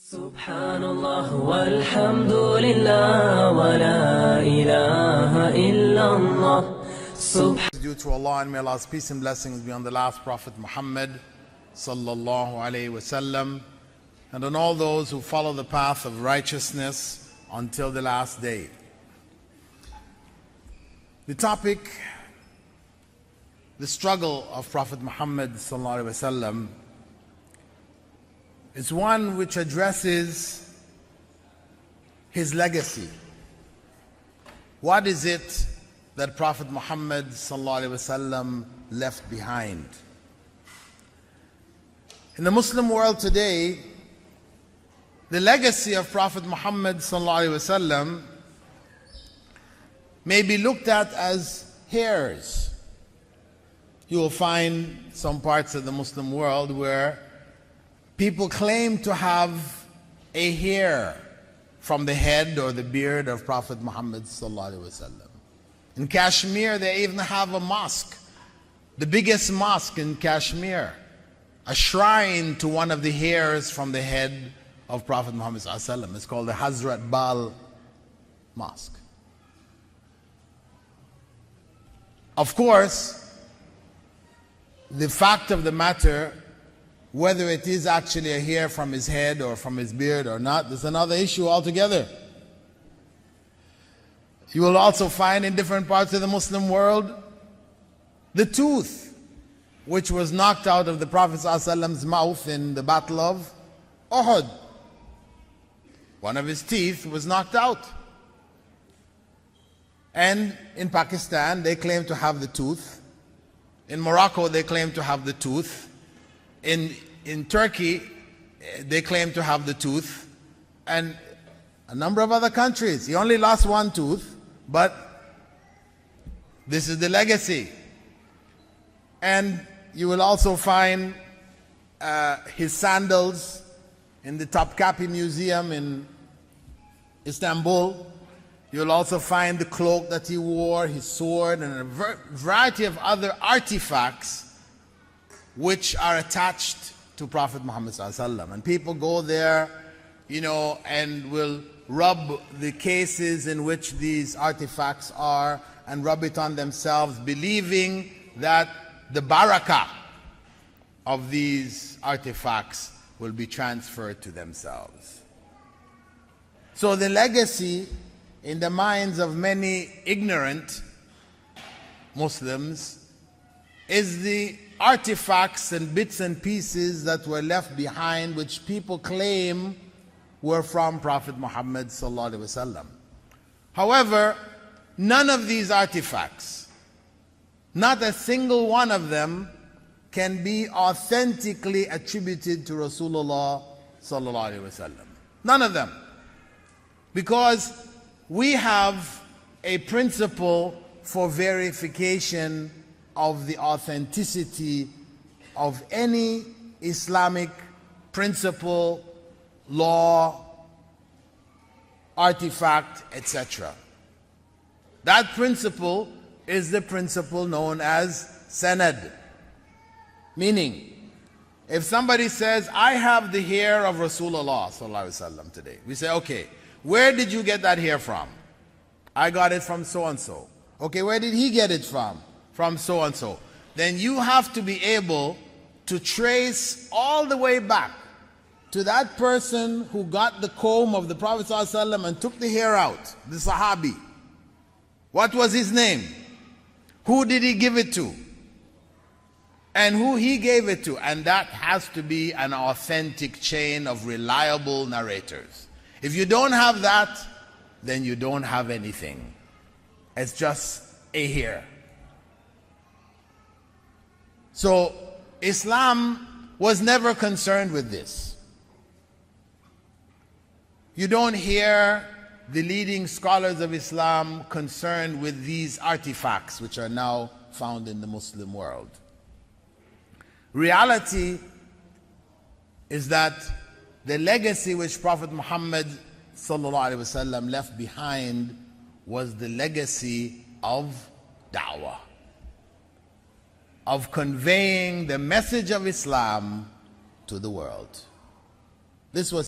Subhanallah walhamdulillah wa la ilaha illallah. Due to Allah, and may Allah's peace and blessings be on the last Prophet Muhammad sallallahu alaihi wasallam, and on all those who follow the path of righteousness until the last day. The topic, the struggle of Prophet Muhammad sallallahu alaihi wasallam, is one which addresses his legacy. What is it that Prophet Muhammad sallallahu alaihi wasallam left behind? In the Muslim world today, the legacy of Prophet Muhammad sallallahu alaihi wasallam may be looked at as hairs. You will find some parts of the Muslim world where people claim to have a hair from the head or the beard of Prophet Muhammad sallallahu alaihi wasallam. In Kashmir, they even have a mosque, the biggest mosque in Kashmir, a shrine to one of the hairs from the head of Prophet Muhammad sallallahu alaihi wasallam. It's called the Hazrat Bal Mosque. Of course, the fact of the matter, whether it is actually a hair from his head or from his beard or not, there's another issue altogether. You will also find in different parts of the Muslim world the tooth which was knocked out of the Prophet ﷺ's mouth in the Battle of Uhud. One of his teeth was knocked out. And in Pakistan, they claim to have the tooth. In Morocco, they claim to have the tooth. In Turkey, they claim to have the tooth, and a number of other countries. He only lost one tooth, but this is the legacy. And you will also find his sandals in the Topkapi Museum in Istanbul. You'll also find the cloak that he wore, his sword, and a variety of other artifacts which are attached to Prophet Muhammad ﷺ. And people go there, and will rub the cases in which these artifacts are and rub it on themselves, believing that the barakah of these artifacts will be transferred to themselves. So the legacy in the minds of many ignorant Muslims is the artifacts and bits and pieces that were left behind, which people claim were from Prophet Muhammad sallallahu alaihi wasallam. However, none of these artifacts, not a single one of them, can be authentically attributed to Rasulullah sallallahu alaihi wasallam. None of them. Because we have a principle for verification of the authenticity of any Islamic principle, law, artifact, etc. That principle is the principle known as sanad. Meaning, if somebody says, I have the hair of Rasulullah sallallahu alaihi wasallam today, we say, okay, where did you get that hair from? I got it from so-and-so. Okay, where did he get it from? From so-and-so. Then you have to be able to trace all the way back to that person who got the comb of the Prophet ﷺ and took the hair out, the Sahabi. What was his name? Who did he give it to? And who he gave it to. And that has to be an authentic chain of reliable narrators. If you don't have that, then you don't have anything. It's just a hair. So Islam was never concerned with this. You don't hear the leading scholars of Islam concerned with these artifacts which are now found in the Muslim world. Reality is that the legacy which Prophet Muhammad sallallahu alaihi wasallam left behind was the legacy of da'wah, of conveying the message of Islam to the world. This was